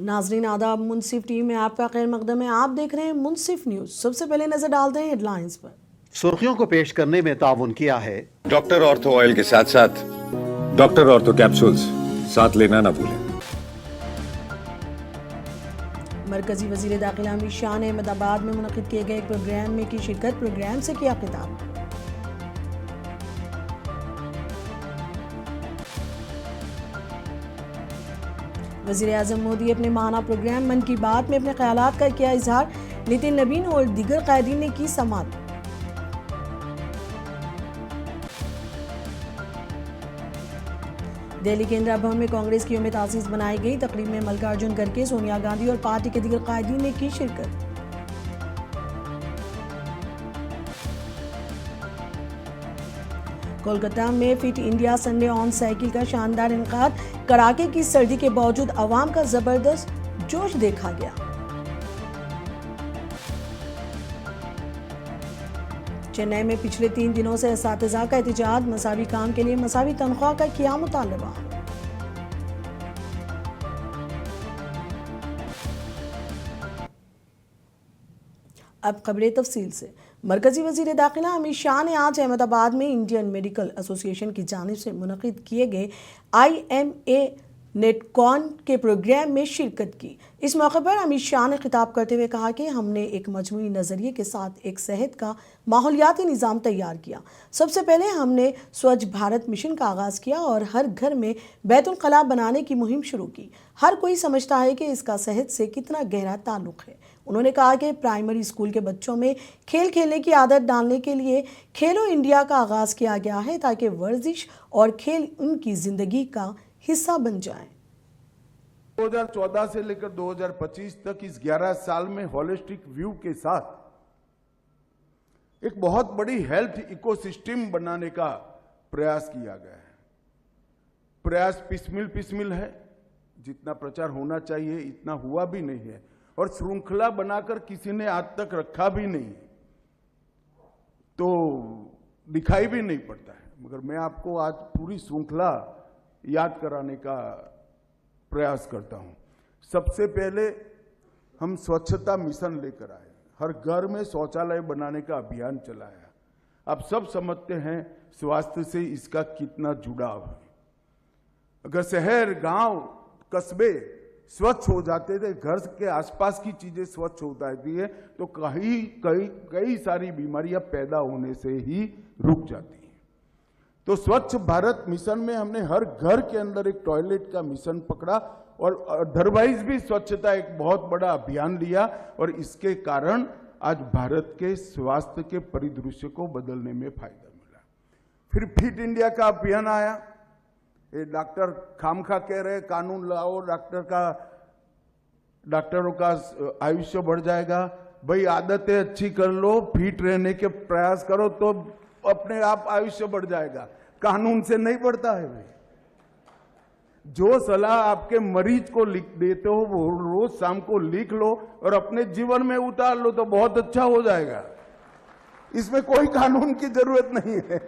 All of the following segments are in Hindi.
नाजरीन आदाब, मुनसिफ टीम में आपका खैर मकदम है। आप देख रहे हैं मुनसिफ न्यूज। सबसे पहले नजर डालते हैं हेडलाइंस पर। सुर्खियों को पेश करने में ताउन किया है डॉक्टर ऑर्थो ऑयल के साथ साथ डॉक्टर ऑर्थो कैप्सूल्स साथ लेना ना भूलें। मरकजी वजीर दाखिला अमित शाह ने अहमदाबाद में मुनक्किद किए गए एक प्रोग्राम में की शिरकत। प्रोग्राम से किया खिताब। वजीर आजम मोदी अपने माहाना प्रोग्राम मन की बात में अपने ख्यालात का किया इजहार। नितिन नवीन और दीगर कायदीन ने की समाअत। दिल्ली के इंदिरा भवन में कांग्रेस की यौम तासीस बनाई गई। तकरीब में मल्लिकार्जुन खड़गे, सोनिया गांधी और पार्टी के दीगर कायदीन ने की शिरकत। कोलकाता में fit India Sunday on cycle का शानदार इनकाद। कड़ाके की सर्दी के बावजूद आवाम का जबरदस्त जोश देखा गया। चेन्नई में पिछले 3 दिनों से असातिज़ा का एहतजाज। मसावी काम के लिए मसावी तनख्वाह का किया मुतालबा। अब खबरें तफसील से। मरकजी वजीर दाखिला अमित शाह ने आज अहमदाबाद में इंडियन मेडिकल एसोसिएशन की जानिब से मुनक्किद किए गए IMA नेटकॉन के प्रोग्राम में शिरकत की। इस मौके पर अमित शाह ने खिताब करते हुए कहा कि हमने एक मजमूई नज़रिए के साथ एक सेहत का माहौलियाती निज़ाम तैयार किया। सबसे पहले हमने स्वच्छ भारत मिशन का आगाज़ किया और हर घर में बैतुल खला बनाने की मुहिम शुरू की। हर कोई समझता है कि इसका सेहत से कितना गहरा ताल्लुक़ है। उन्होंने कहा कि प्राइमरी स्कूल के बच्चों में खेल खेलने की आदत डालने के लिए खेलो इंडिया का आगाज़ किया गया है, ताकि वर्जिश और खेल उनकी ज़िंदगी का हिस्सा बन जाए। 2014 से लेकर 2025 तक इस 11 साल में होलिस्टिक व्यू के साथ एक बहुत बड़ी हेल्थ इकोसिस्टम बनाने का प्रयास किया गया है। प्रयास पिसमिल है, जितना प्रचार होना चाहिए इतना हुआ भी नहीं है, और श्रृंखला बनाकर किसी ने आज तक रखा भी नहीं, तो दिखाई भी नहीं पड़ता है। मगर मैं आपको आज पूरी श्रृंखला याद कराने का प्रयास करता हूं। सबसे पहले हम स्वच्छता मिशन लेकर आए, हर घर में शौचालय बनाने का अभियान चलाया। आप सब समझते हैं स्वास्थ्य से इसका कितना जुड़ाव है। अगर शहर, गांव, कस्बे स्वच्छ हो जाते थे, घर के आसपास की चीजें स्वच्छ हो जाती है, तो कई सारी बीमारियां पैदा होने से ही रुक जाती हैं। तो स्वच्छ भारत मिशन में हमने हर घर के अंदर एक टॉयलेट का मिशन पकड़ा और अदरवाइज भी स्वच्छता एक बहुत बड़ा अभियान लिया, और इसके कारण आज भारत के स्वास्थ्य के परिदृश्य को बदलने में फायदा मिला। फिर फिट इंडिया का अभियान आया। ये डॉक्टर खामखा कह रहे कानून लाओ, डॉक्टरों का आयुष्य बढ़ जाएगा। भाई आदतें अच्छी कर लो, फिट रहने के प्रयास करो तो अपने आप आयुष्य बढ़ जाएगा। कानून से नहीं बढ़ता है भाई। जो सलाह आपके मरीज को लिख देते हो वो रोज शाम को लिख लो और अपने जीवन में उतार लो तो बहुत अच्छा हो जाएगा। इसमें कोई कानून की जरूरत नहीं है।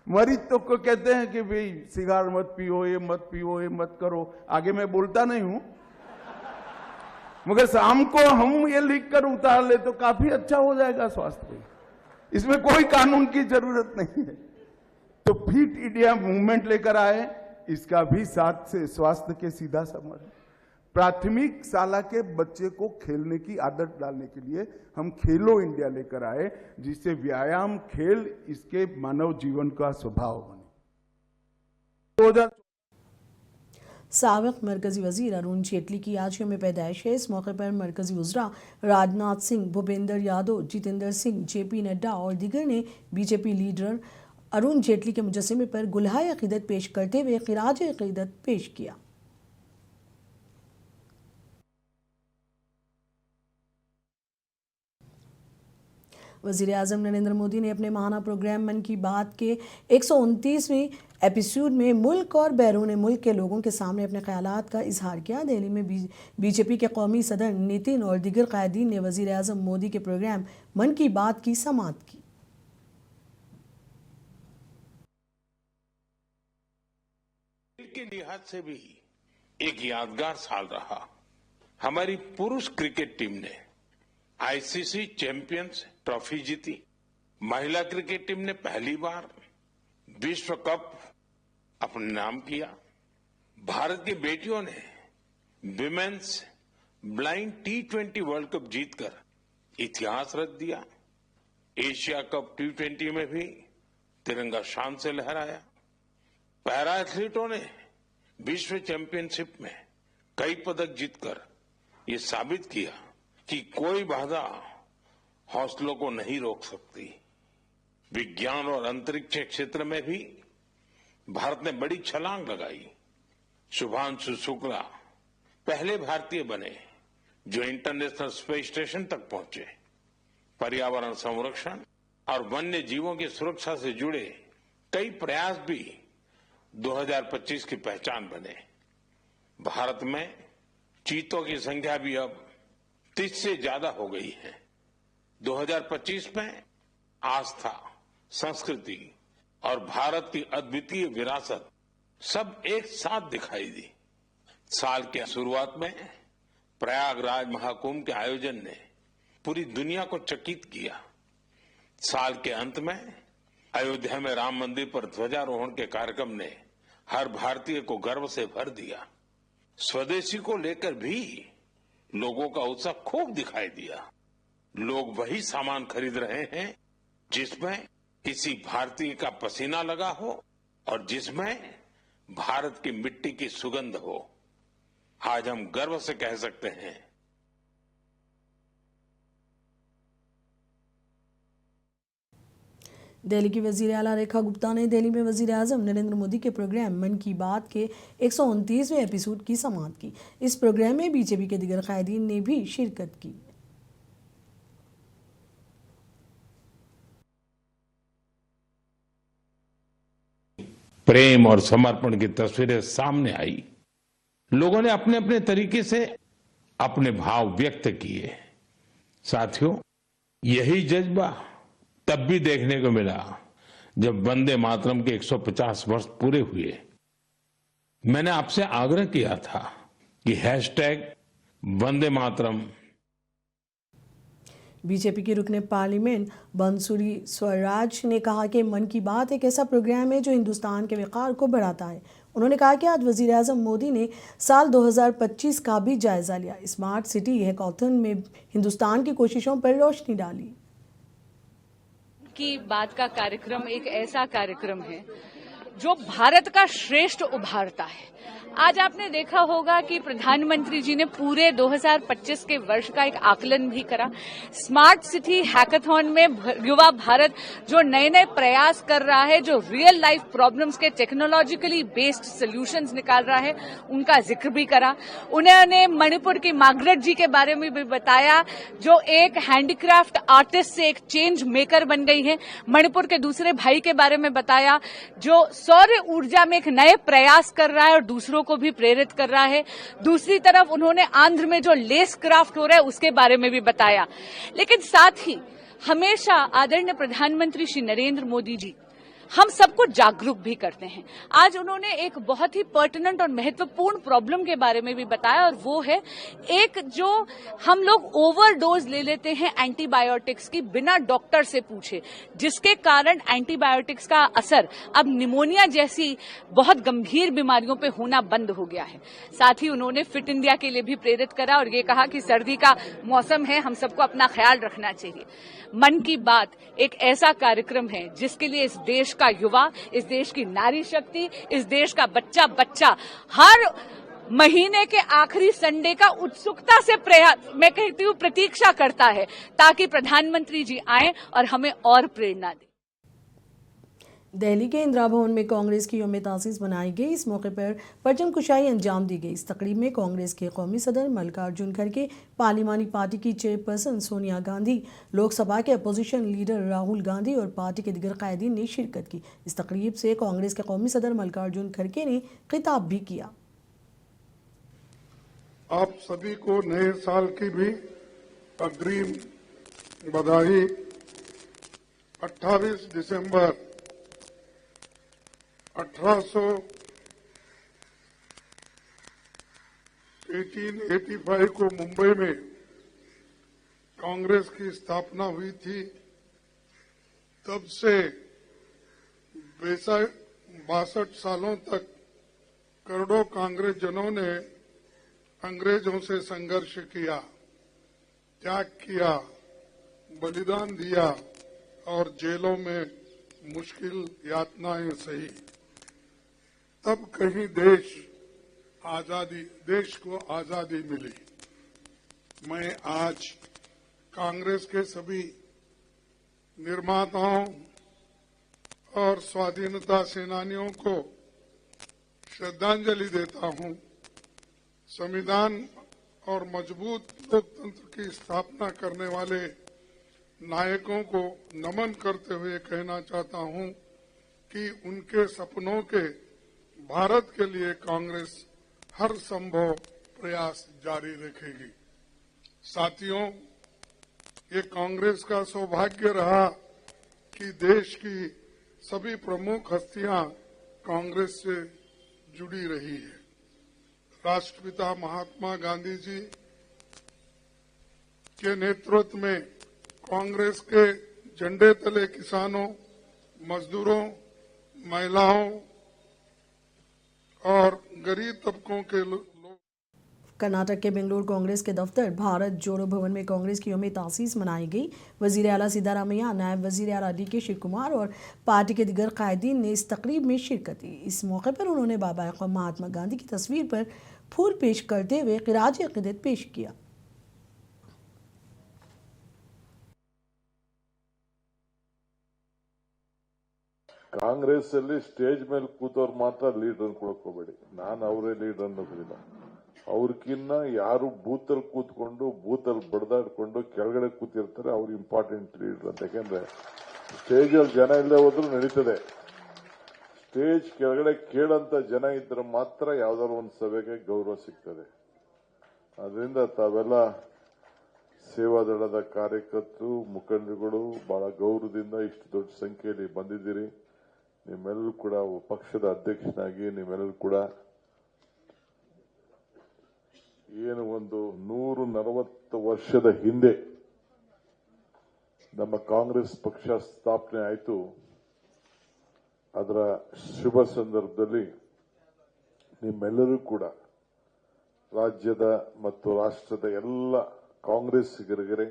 मरीज तो को कहते हैं कि भाई सिगार मत पियो, ये मत पियो, ये मत करो। आगे मैं बोलता नहीं हूं, मगर शाम को हम ये लिख कर उतार ले तो काफी अच्छा हो जाएगा स्वास्थ्य। इसमें कोई कानून की जरूरत नहीं है। तो फिट इंडिया मूवमेंट लेकर आए, इसका भी साथ से स्वास्थ्य के सीधा संबंध है। प्राथमिक शाला के बच्चे को खेलने की आदत डालने के लिए हम खेलो इंडिया लेकर आए, जिससे व्यायाम, खेल इसके मानव जीवन का स्वभाव बने। साबिक मरकजी वजीर अरुण जेटली की आज यौम पैदाइश है। इस मौके पर मरकजी वज़रा राजनाथ सिंह, भूपेंद्र यादव, जितेंद्र सिंह, JP नड्डा और दीगर ने BJP लीडर अरुण जेटली के मुजस्समे पर गुलहाए अक़ीदत पेश करते हुए ख़िराज अक़ीदत पेश किया। वज़ीर आज़म नरेंद्र मोदी ने अपने माहाना प्रोग्राम मन की बात के 129वें एपिसोड में मुल्क और बैरून मुल्क के लोगों के सामने अपने ख्यालात का इजहार किया। दिल्ली में BJP के कौमी सदर नितिन और दीगर कायदीन ने वज़ीर आज़म मोदी के प्रोग्राम मन की बात की समाअत की। के लिहाज से भी एक यादगार साल रहा। हमारी पुरुष क्रिकेट टीम ने आईसीसी चैंपियंस ट्रॉफी जीती। महिला क्रिकेट टीम ने पहली बार विश्व कप अपने नाम किया। भारत की बेटियों ने women's blind T20 world cup जीतकर इतिहास रच दिया। एशिया कप T20 में भी तिरंगा शान से लहराया। पैरा एथलीटों ने विश्व चैंपियनशिप में कई पदक जीतकर ये साबित किया कि कोई बाधा हौसलों को नहीं रोक सकती। विज्ञान और अंतरिक्ष क्षेत्र में भी भारत ने बड़ी छलांग लगाई। शुभांशु शुक्ला पहले भारतीय बने जो इंटरनेशनल स्पेस स्टेशन तक पहुंचे। पर्यावरण संरक्षण और वन्य जीवों की सुरक्षा से जुड़े कई प्रयास भी 2025 की पहचान बने। भारत में चीतों की संख्या भी अब 30 से ज्यादा हो गई है। 2025 में आस्था, संस्कृति और भारत की अद्वितीय विरासत सब एक साथ दिखाई दी। साल के शुरुआत में प्रयागराज महाकुंभ के आयोजन ने पूरी दुनिया को चकित किया। साल के अंत में अयोध्या में राम मंदिर पर ध्वजारोहण के कार्यक्रम ने हर भारतीय को गर्व से भर दिया। स्वदेशी को लेकर भी लोगों का उत्साह खूब दिखाई दिया। लोग वही सामान खरीद रहे हैं जिसमें किसी भारतीय का पसीना लगा हो और जिसमें भारत की मिट्टी की सुगंध हो। आज हम गर्व से कह सकते हैं दिल्ली की वजीर आला रेखा गुप्ता ने दिल्ली में वजीर आजम नरेंद्र मोदी के प्रोग्राम मन की बात के 129वें एपिसोड की समाअत की। इस प्रोग्राम में बीजेपी के दीगर कायदीन ने भी शिरकत की। प्रेम और समर्पण की तस्वीरें सामने आई। लोगों ने अपने अपने तरीके से अपने भाव व्यक्त किए। साथियों, यही जज्बा तब भी देखने को मिला जब वंदे मातरम के 150 वर्ष पूरे हुए। मैंने आपसे आग्रह किया था कि #वंदे मातरम। बीजेपी के रुकने पार्लियामेंट बंसुरी स्वराज ने कहा कि मन की बात एक ऐसा प्रोग्राम है जो हिंदुस्तान के वक़ार को बढ़ाता है। उन्होंने कहा कि आज वजीर आजम मोदी ने साल 2025 का भी जायजा लिया। स्मार्ट सिटी हैकाथन में हिंदुस्तान की कोशिशों पर रोशनी डाली। की बात का कार्यक्रम एक ऐसा कार्यक्रम है जो भारत का श्रेष्ठ उभारता है। आज आपने देखा होगा कि प्रधानमंत्री जी ने पूरे 2025 के वर्ष का एक आकलन भी करा। स्मार्ट सिटी हैकाथॉन में युवा भारत जो नए नए प्रयास कर रहा है, जो रियल लाइफ प्रॉब्लम्स के टेक्नोलॉजिकली बेस्ड सॉल्यूशंस निकाल रहा है, उनका जिक्र भी करा। उन्होंने मणिपुर की मार्गरेट जी के बारे में भी बताया जो एक हैंडीक्राफ्ट आर्टिस्ट से एक चेंज मेकर बन गई है। मणिपुर के दूसरे भाई के बारे में बताया जो सौर ऊर्जा में एक नए प्रयास कर रहा है और दूसरों को भी प्रेरित कर रहा है। दूसरी तरफ उन्होंने आंध्र में जो लेस क्राफ्ट हो रहा है उसके बारे में भी बताया। लेकिन साथ ही हमेशा आदरणीय प्रधानमंत्री श्री नरेंद्र मोदी जी हम सबको जागरूक भी करते हैं। आज उन्होंने एक बहुत ही पर्टिनेंट और महत्वपूर्ण प्रॉब्लम के बारे में भी बताया और वो है एक जो हम लोग ओवरडोज ले लेते हैं एंटीबायोटिक्स की बिना डॉक्टर से पूछे, जिसके कारण एंटीबायोटिक्स का असर अब निमोनिया जैसी बहुत गंभीर बीमारियों पे होना बंद हो गया है। साथ ही उन्होंने फिट इंडिया के लिए भी प्रेरित करा और ये कहा कि सर्दी का मौसम है, हम सबको अपना ख्याल रखना चाहिए। मन की बात एक ऐसा कार्यक्रम है जिसके लिए इस देश का युवा, इस देश की नारी शक्ति, इस देश का बच्चा बच्चा हर महीने के आखिरी संडे का उत्सुकता से मैं कहती हूँ प्रतीक्षा करता है ताकि प्रधानमंत्री जी आए और हमें और प्रेरणा दें। दिल्ली के इंदिरा भवन में कांग्रेस की यौम तासीस बनाई गई। इस मौके पर परचम कुशाई अंजाम दी गई। इस तकरीब में कांग्रेस के कौमी सदर मल्लिकार्जुन खड़गे, पार्लिमानी पार्टी की चेयरपर्सन सोनिया गांधी, लोकसभा के अपोजिशन लीडर राहुल गांधी और पार्टी के दीगर कायदीन ने शिरकत की। इस तकरीब से कांग्रेस के कौमी सदर मल्लिकार्जुन खड़गे ने खिताब भी किया। आप सभी को नए साल की भी अग्रिम बधाई। 28 दिसंबर 1847 1885 को मुंबई में कांग्रेस की स्थापना हुई थी। तब से 62 सालों तक करोड़ों कांग्रेसजनों ने अंग्रेजों से संघर्ष किया, त्याग किया, बलिदान दिया और जेलों में मुश्किल यातनाएं सही। तब कहीं देश को आजादी मिली। मैं आज कांग्रेस के सभी निर्माताओं और स्वाधीनता सेनानियों को श्रद्धांजलि देता हूं। संविधान और मजबूत लोकतंत्र की स्थापना करने वाले नायकों को नमन करते हुए कहना चाहता हूं कि उनके सपनों के भारत के लिए कांग्रेस हर संभव प्रयास जारी रखेगी। साथियों, ये कांग्रेस का सौभाग्य रहा कि देश की सभी प्रमुख हस्तियां कांग्रेस से जुड़ी रही है। राष्ट्रपिता महात्मा गांधी जी के नेतृत्व में कांग्रेस के झंडे तले किसानों, मजदूरों, महिलाओं और गरीब तबकों के लोग। कर्नाटक के बेंगलुरु कांग्रेस के दफ्तर भारत जोड़ो भवन में कांग्रेस की यौम तासीस मनाई गई। वजीर आला सीतारामैया, नायब वजीर आला डी.के. शिव कुमार और पार्टी के दिगर कायदीन ने इस तकरीब में शिरकत की। इस मौके पर उन्होंने बाबा क़ौम महात्मा गांधी की तस्वीर पर फूल पेश करते हुए ख़िराज अक़ीदत पेश किया। ಕಾಂಗ್ರೆಸ್ ಅಲ್ಲಿ ಸ್ಟೇಜ್ ಮೇಲೆ ಕೂತವ್ರು ಮಾತ್ರ ಲೀಡರ್ ಅನ್ಕೊಳಕ್ ಹೋಗಬೇಡಿ. ನಾನು ಅವರೇ ಲೀಡರ್ ಅನ್ನೋದ್ರಿಂದ ಅವ್ರಕ್ಕಿನ್ನ ಯಾರು ಬೂತಲ್ಲಿ ಕೂತ್ಕೊಂಡು ಬೂತಲ್ಲಿ ಬಡದಾಡ್ಕೊಂಡು ಕೆಳಗಡೆ ಕೂತಿರ್ತಾರೆ ಅವ್ರು ಇಂಪಾರ್ಟೆಂಟ್ ಲೀಡರ್ ಅಂತ. ಯಾಕೆಂದ್ರೆ ಸ್ಟೇಜ್ ಅಲ್ಲಿ ಜನ ಇಲ್ಲದೆ ಹೋದ್ರೂ ನಡೀತದೆ. ಸ್ಟೇಜ್ ಕೆಳಗಡೆ ಕೇಳಂತ ಜನ ಇದ್ರೆ ಮಾತ್ರ ಯಾವ್ದಾದ್ರು ಒಂದು ಸಭೆಗೆ ಗೌರವ ಸಿಗ್ತದೆ. ಅದರಿಂದ ತಾವೆಲ್ಲ ಸೇವಾದಳದ ಕಾರ್ಯಕರ್ತರು, ಮುಖಂಡರುಗಳು ಬಹಳ ಗೌರವದಿಂದ ಇಷ್ಟು ದೊಡ್ಡ ಸಂಖ್ಯೆಯಲ್ಲಿ ಬಂದಿದ್ದೀರಿ. ನಿಮ್ಮೆಲ್ಲರೂ ಕೂಡ ಪಕ್ಷದ ಅಧ್ಯಕ್ಷನಾಗಿ ನಿಮ್ಮೆಲ್ಲರೂ ಕೂಡ ಏನು ಒಂದು 140 ವರ್ಷದ ಹಿಂದೆ ನಮ್ಮ ಕಾಂಗ್ರೆಸ್ ಪಕ್ಷ ಸ್ಥಾಪನೆ ಆಯಿತು. ಅದರ ಶುಭ ಸಂದರ್ಭದಲ್ಲಿ ನಿಮ್ಮೆಲ್ಲರೂ ಕೂಡ ರಾಜ್ಯದ ಮತ್ತು ರಾಷ್ಟ್ರದ ಎಲ್ಲ ಕಾಂಗ್ರೆಸ್ಸಿಗರಿಗೆ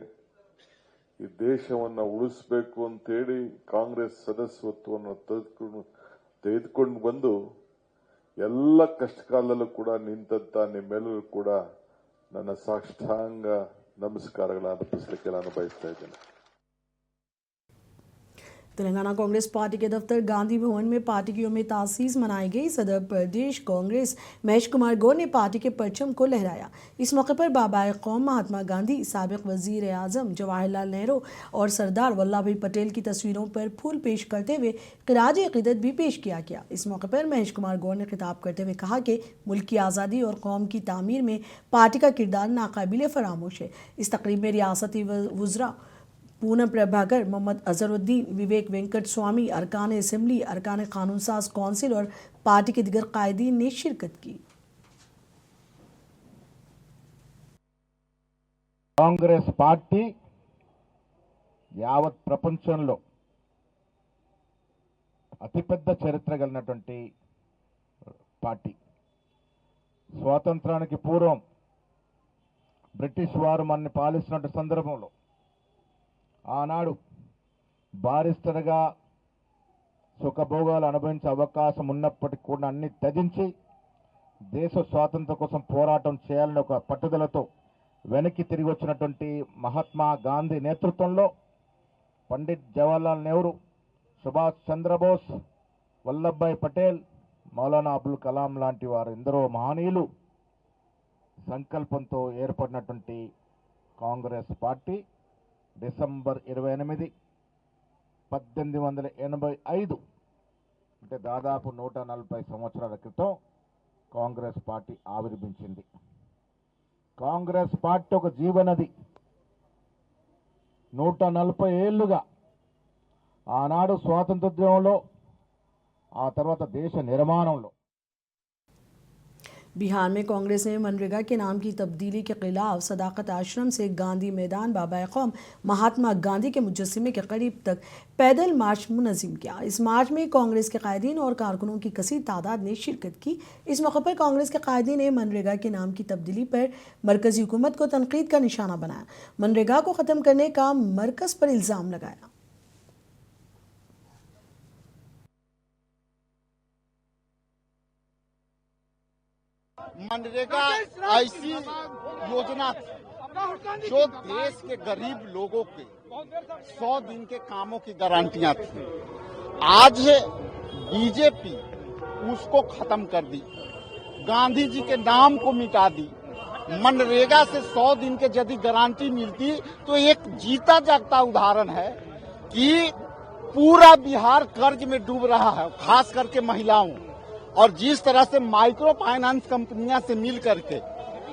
ಈ ದೇಶವನ್ನು ಉಳಿಸಬೇಕು ಅಂತೇಳಿ ಕಾಂಗ್ರೆಸ್ ಸದಸ್ಯತ್ವವನ್ನು ತೆಗೆದುಕೊಂಡು ಬಂದು ಎಲ್ಲ ಕಷ್ಟಕಾಲದಲ್ಲೂ ಕೂಡ ನಿಂತಂತ ನಿಮ್ಮೆಲ್ಲರೂ ಕೂಡ ನನ್ನ ಸಾಷ್ಟಾಂಗ ನಮಸ್ಕಾರಗಳನ್ನು ಅರ್ಪಿಸಲಿಕ್ಕೆ ನಾನು ಬಯಸ್ತಾ ಇದ್ದೇನೆ. तेलंगाना कांग्रेस पार्टी के दफ्तर गांधी भवन में पार्टी की यौम तासीस मनाई गई। सदर प्रदेश कांग्रेस महेश कुमार गौर ने पार्टी के परचम को लहराया। इस मौके पर बाबा क़ौम महात्मा गांधी, साबिक वजीर आजम जवाहरलाल नेहरू और सरदार वल्लभ भाई पटेल की तस्वीरों पर फूल पेश करते हुए ख़िराज अक़ीदत भी पेश किया गया। इस मौके पर महेश कुमार गौर ने खिताब करते हुए कहा कि मुल्क की आज़ादी और कौम की तामीर में पार्टी का किरदार नाकाबिले फरामोश है। इस तकरीब में रियासती वज़रा पूनम प्रभाकर, मोहम्मद अजहरुद्दीन, विवेक वेंकट स्वामी, अरकान असेंबली, अरकान कानून साज कौंसिल और पार्टी के दिगर कायदीन ने शिरकत की। కాంగ్రెస్ పార్టీ యావత్ ప్రపంచంలో అతిపెద్ద చరిత్ర కలిగినటువంటి పార్టీ. స్వాతంత్రానికి పూర్వం బ్రిటిష్ వారు మనని పాలిస్తున్న సందర్భంలో ఆనాడు బారిస్టర్గా సుఖభోగాలు అనుభవించే అవకాశం ఉన్నప్పటికీ కూడా అన్ని త్యజించి దేశ స్వాతంత్ర్యం కోసం పోరాటం చేయాలని ఒక పట్టుదలతో వెనక్కి తిరిగి వచ్చినటువంటి మహాత్మా గాంధీ నేతృత్వంలో పండిట్ జవహర్లాల్ నెహ్రూ, సుభాష్ చంద్రబోస్, వల్లభాయ్ పటేల్, మౌలానా అబుల్ కలాం లాంటి వారు ఎందరో మహనీయులు సంకల్పంతో ఏర్పడినటువంటి కాంగ్రెస్ పార్టీ డిసెంబర్ 28, 1885 అంటే దాదాపు 140 సంవత్సరాల క్రితం కాంగ్రెస్ పార్టీ ఆవిర్భించింది. కాంగ్రెస్ పార్టీ ఒక జీవనది. 140 ఏళ్లుగా ఆనాడు స్వాతంత్రోద్యమంలో, ఆ తర్వాత దేశ నిర్మాణంలో बिहार में कांग्रेस ने मनरेगा के नाम की तब्दीली के खिलाफ सदाकत आश्रम से गांधी मैदान बाबा कौम महात्मा गांधी के मुजस्समे के करीब तक पैदल मार्च मुनज़्ज़म किया। इस मार्च में कांग्रेस के कायदीन और कारकुनों की कसीर तादाद ने शिरकत की। इस मौके पर कांग्रेस के कायदीन ने मनरेगा के नाम की तब्दीली पर मरकजी हुकूमत को तनकीद का निशाना बनाया। मनरेगा को ख़त्म करने का मरकज पर इल्ज़ाम लगाया। मनरेगा ऐसी योजना थी जो देश के गरीब लोगों के 100 दिन के कामों की गारंटियां थी। आज बीजेपी उसको खत्म कर दी, गांधी जी के नाम को मिटा दी। मनरेगा से 100 दिन के यदि गारंटी मिलती तो एक जीता जागता उदाहरण है कि पूरा बिहार कर्ज में डूब रहा है, खास करके महिलाओं। और जिस तरह से माइक्रो फाइनेंस कंपनियां से मिल करके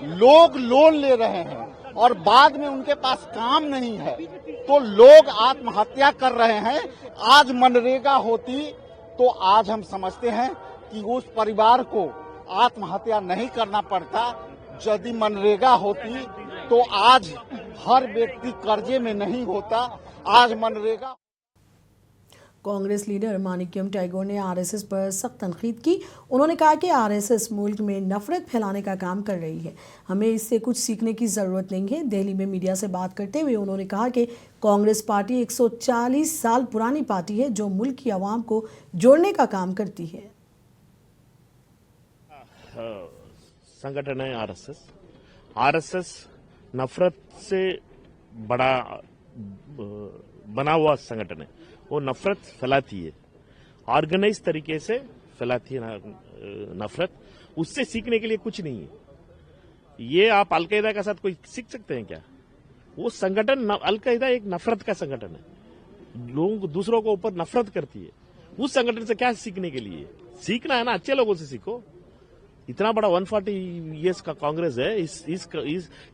लोग लोन ले रहे हैं और बाद में उनके पास काम नहीं है तो लोग आत्महत्या कर रहे हैं। आज मनरेगा होती तो आज हम समझते हैं कि उस परिवार को आत्महत्या नहीं करना पड़ता। यदि मनरेगा होती तो आज हर व्यक्ति कर्जे में नहीं होता। आज मनरेगा। कांग्रेस लीडर माणिक्यम टैगोर ने आरएसएस पर सख्त तनकीद की। उन्होंने कहा कि आरएसएस मुल्क में नफरत फैलाने का काम कर रही है, हमें इससे कुछ सीखने की ज़रूरत नहीं है। दिल्ली में मीडिया से बात करते हुए उन्होंने कहा कि कांग्रेस पार्टी 140 साल पुरानी पार्टी है जो मुल्क की आवाम को जोड़ने का काम करती है। संगठन है आरएसएस नफरत से बड़ा बना हुआ संगठन है। वो नफरत फैलाती है, ऑर्गेनाइज तरीके से फैलाती है नफरत। उससे सीखने के लिए कुछ नहीं है। ये आप अलकायदा के साथ कोई सीख सकते हैं क्या? वो संगठन अलकायदा एक नफरत का संगठन है, लोग दूसरों को ऊपर नफरत करती है। उस संगठन से क्या सीखने के लिए? सीखना है ना अच्छे लोगों से सीखो। इतना बड़ा 140 ईयर्स का कांग्रेस है।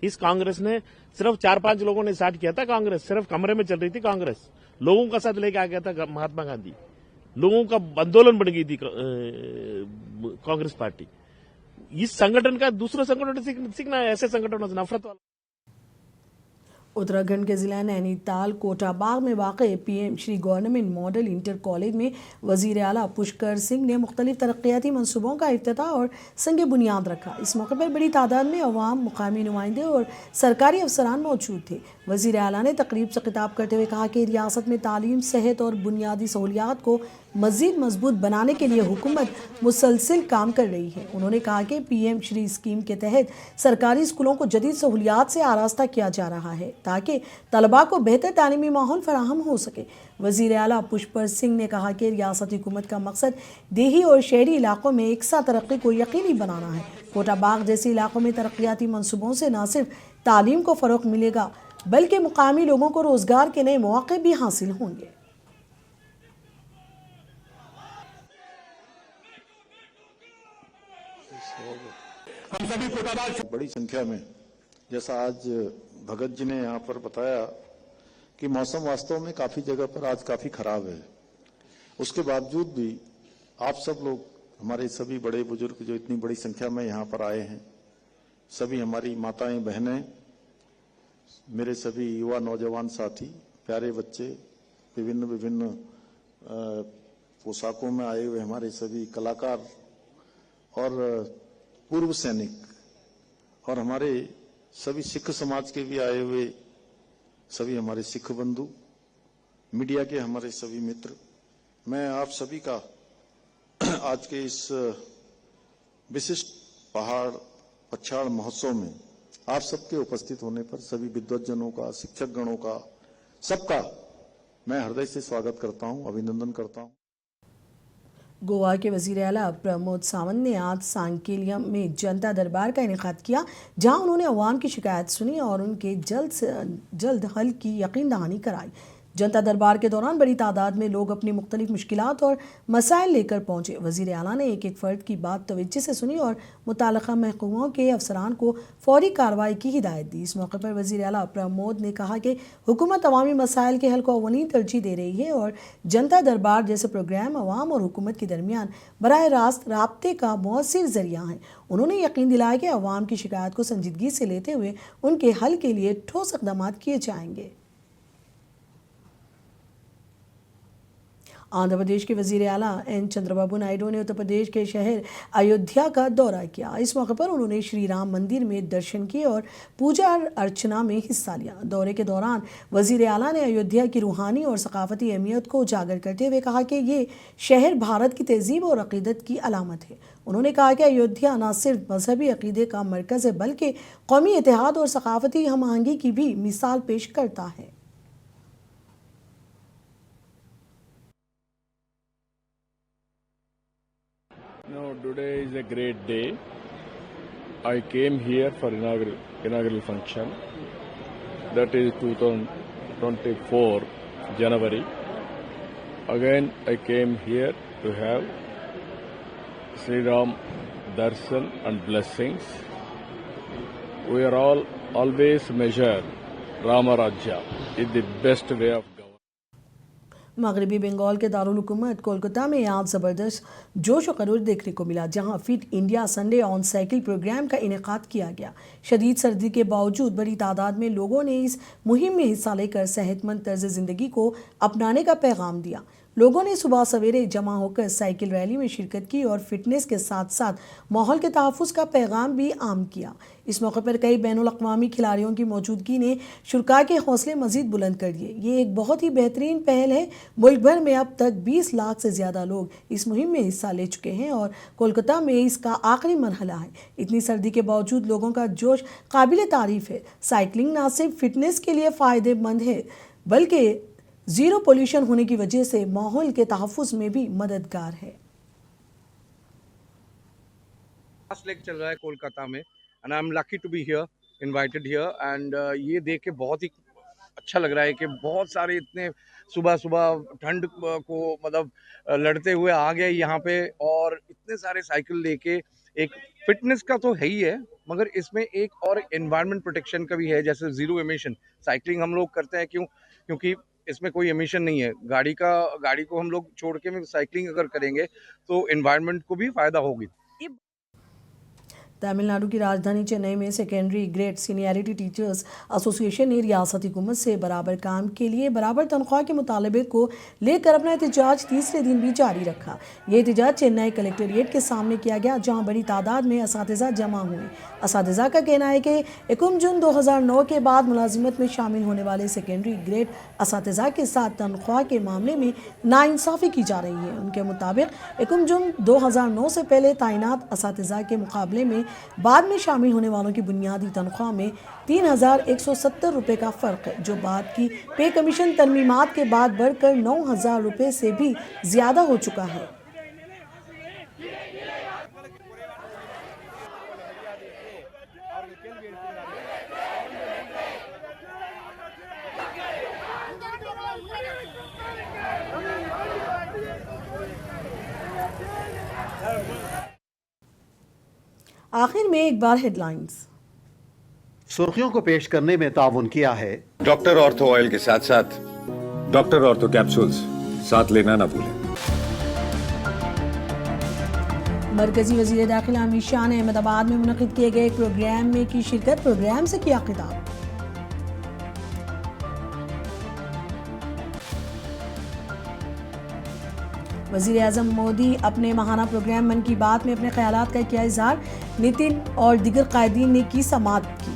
इस कांग्रेस ने सिर्फ 4-5 लोगों ने स्टार्ट किया था। कांग्रेस सिर्फ कमरे में चल रही थी। कांग्रेस लोगों का साथ लेके आ गया था महात्मा गांधी, लोगों का आंदोलन बन गई थी कांग्रेस पार्टी। इस संगठन का दूसरे संगठन से सीखना है, ऐसे संगठनों से नफरत वाला। उत्तराखंड के जिला नैनीताल कोटाबाग में वाक़ PM Shri government model inter college में वज़ीर आला पुष्कर सिंह ने मुख्तलिफ तरक्याती मनसूबों का इफ्तिताह और संग बुनियाद रखा। इस मौके पर बड़ी तादाद में अवाम, मुकामी नुमाइंदे और सरकारी अफसरान मौजूद थे। वज़ीर आला ने तकरीब से खिताब करते हुए कहा कि रियासत में तालीम, सेहत और बुनियादी सहूलियात को मज़ीद मजबूत बनाने के लिए हुकूमत मुसलसिल काम कर रही है। उन्होंने कहा कि पीएम श्री स्कीम के तहत सरकारी स्कूलों को जदीद सहूलियात से आरास्ता किया जा रहा है ताकि तलबा को बेहतर तालीमी माहौल फराहम हो सके। वज़ीर आला पुष्कर सिंह ने कहा कि रियासती हुकूमत का मकसद देही और शहरी इलाकों में एक साथ तरक्की को यकीनी बनाना है। कोटाबाग जैसे इलाकों में तरक्याती मनसूबों से न सिर्फ तालीम को फ़रोग़ मिलेगा बल्कि मुकामी लोगों को रोज़गार के नए मौक़े भी हासिल होंगे। हम सभी कोटाबाग बड़ी संख्या में, जैसा आज भगत जी ने यहाँ पर बताया कि मौसम वास्तव में काफी जगह पर आज काफी खराब है, उसके बावजूद भी आप सब लोग, हमारे सभी बड़े बुजुर्ग जो इतनी बड़ी संख्या में यहाँ पर आए हैं, सभी हमारी माताएं, बहनें, मेरे सभी युवा नौजवान साथी, प्यारे बच्चे, विभिन्न विभिन्न पोशाकों में आए हुए हमारे सभी कलाकार और पूर्व सैनिक और हमारे सभी सिख समाज के भी आए हुए सभी हमारे सिख बंधु, मीडिया के हमारे सभी मित्र, मैं आप सभी का आज के इस विशिष्ट पहाड़ पछाड़ महोत्सव में आप सबके उपस्थित होने पर सभी विद्वज्जनों का, शिक्षक गणों का, सबका मैं हृदय से स्वागत करता हूं, अभिनंदन करता हूं। गोवा के वज़ीर आला प्रमोद सावंत ने आज सांकेलिया में जनता दरबार का इनेकाद किया, जहां उन्होंने अवाम की शिकायत सुनी और उनके जल्द से जल्द हल की यकीन दहानी कराई। जनता दरबार के दौरान बड़ी तादाद में लोग अपनी मुख्तलिफ मुश्किलात और मसाइल लेकर पहुंचे। वजीर आला ने एक एक फ़र्द की बात तवज्जो से सुनी और मुताल्लिक़ा महकमों के अफसरान को फौरी कार्रवाई की हिदायत दी। इस मौके पर वजीर आला प्रमोद ने कहा कि हुकूमत अवामी मसाइल के हल को अव्वलीन तरजीह दे रही है और जनता दरबार जैसे प्रोग्राम अवाम और हुकूमत के दरमियान बराह रास्त राब्ते का मौसर जरिया है। उन्होंने यकीन दिलाया कि अवाम की शिकायत को संजीदगी से लेते हुए उनके हल के लिए ठोस इक़दाम किए जाएंगे। आंध्र प्रदेश के वजीर आला एन चंद्रबाबू नायडू ने उत्तर प्रदेश के शहर अयोध्या का दौरा किया। इस मौके पर उन्होंने श्री राम मंदिर में दर्शन किए और पूजा अर्चना में हिस्सा लिया। दौरे के दौरान वजीर आला ने अयोध्या की रूहानी और सकाफती अहमियत को उजागर करते हुए कहा कि ये शहर भारत की तहजीब और अकीदत की अलामत है। उन्होंने कहा कि अयोध्या न सिर्फ मजहबी अकीदे का मरकज़ है बल्कि कौमी इत्तेहाद और सकाफती हम आहंगी की भी मिसाल पेश करता है। No, today is a great day. I came here for inaugural function. That is 2024 January. Again, I came here to have Sri Ram darshan and blessings. We are all always measure Rama Rajya is the best way of मगरबी बंगाल के दारुल हुकूमत कोलकाता में आज ज़बरदस्त जोश व खरोश देखने को मिला, जहां fit India Sunday on cycle program का इनेकाद किया गया। शदीद सर्दी के बावजूद बड़ी तादाद में लोगों ने इस मुहिम में हिस्सा लेकर सेहतमंद तर्ज ज़िंदगी को अपनाने का पैगाम दिया। लोगों ने सुबह सवेरे जमा होकर साइकिल रैली में शिरकत की और फिटनेस के साथ साथ माहौल के तहफ़्फ़ुज़ का पैगाम भी आम किया। इस मौके पर कई बैनुल-अक़वामी खिलाड़ियों की मौजूदगी ने शुरका के हौसले मज़ीद बुलंद कर दिए। ये एक बहुत ही बेहतरीन पहल है। मुल्क भर में अब तक 20 लाख से ज़्यादा लोग इस मुहिम में हिस्सा ले चुके हैं और कोलकाता में इसका आखिरी मरहला है। इतनी सर्दी के बावजूद लोगों का जोश काबिल तारीफ़ है। साइकिलिंग न सिर्फ फिटनेस के लिए फ़ायदेमंद है बल्कि ज़ीरो पोल्यूशन होने की वजह से माहौल के तहफ़्फ़ुज़ में भी मददगार है। लेक चल रहा है कोलकाता में and I am lucky to be here, invited here and ये देख के बहुत ही अच्छा लग रहा है कि बहुत सारे इतने सुबह सुबह ठंड को मतलब लड़ते हुए आ गए यहाँ पे और इतने सारे साइकिल लेके। एक फिटनेस का तो है ही है मगर इसमें एक और एनवायरनमेंट प्रोटेक्शन का भी है, जैसे जीरो एमिशन साइकिलिंग हम लोग करते हैं क्योंकि इसमें कोई एमिशन नहीं है। गाड़ी को हम लोग छोड़ के साइकिलिंग अगर करेंगे तो एनवायरनमेंट को भी फायदा होगी। तमिलनाडु की राजधानी चेन्नई में secondary grade seniority teachers association ने रियासती हुकूमत से बराबर काम के लिए बराबर तनख्वाह के मुतालबे को लेकर अपना एहतजाज तीसरे दिन भी जारी रखा। ये एहतजाज चेन्नई कलेक्ट्रेट के सामने किया गया, जहां बड़ी तादाद में असातिज़ा जमा हुए। असातिज़ा का कहना है कि 1 जून 2009 के बाद मुलाजिमत में शामिल होने वाले सेकेंडरी ग्रेड असातिज़ा के साथ तनख्वाह के मामले में नाइंसाफ़ी की जा रही है। उनके मुताबिक 1 जून 2009 से पहले तैनात असातिज़ा के मुकाबले में बाद में शामिल होने वालों की बुनियादी तनख्वाह में 3,170 रुपये का फ़र्क है, जो बाद की पे कमीशन तरमीमात के बाद बढ़कर 9,000 रुपये से भी ज़्यादा हो चुका है। आखिर में एक बार हेडलाइंस। सुर्खियों को पेश करने में ताउन किया है डॉक्टर ऑर्थो ऑयल के साथ साथ डॉक्टर ऑर्थो कैप्सूल्स साथ लेना ना भूलें। मरकजी वजीर दाखिला अमित शाह ने अहमदाबाद में मुनक़िद किए गए एक प्रोग्राम में की शिरकत। प्रोग्राम से किया खिताब। वज़ीर आज़म मोदी अपने माहाना प्रोग्राम मन की बात में अपने ख्यालात का किया इज़हार। नितिन और दीगर कायदीन ने की समाअत की।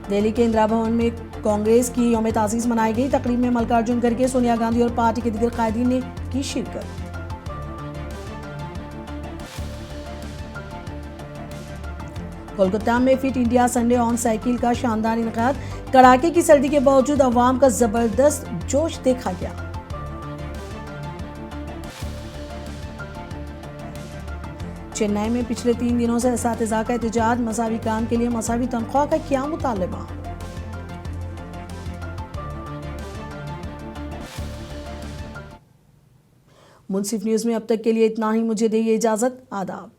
दिल्ली के इंदिरा भवन में कांग्रेस की यौम तासीस मनाई गई। तकरीब में मल्लिकार्जुन खड़गे, सोनिया गांधी और पार्टी के दीगर कायदीन ने की शिरकत। कोलकाता में fit India Sunday on cycle का शानदार इनेकाद। कड़ाके की सर्दी के बावजूद अवाम का जबरदस्त जोश देखा गया। चेन्नई में पिछले 3 दिनों से असातिज़ा का एहतजाज, मसावी काम के लिए मसावी तनख्वाह का क्या मुतालबा। मुंसिफ न्यूज में अब तक के लिए इतना ही। मुझे दीजिए इजाजत। आदाब।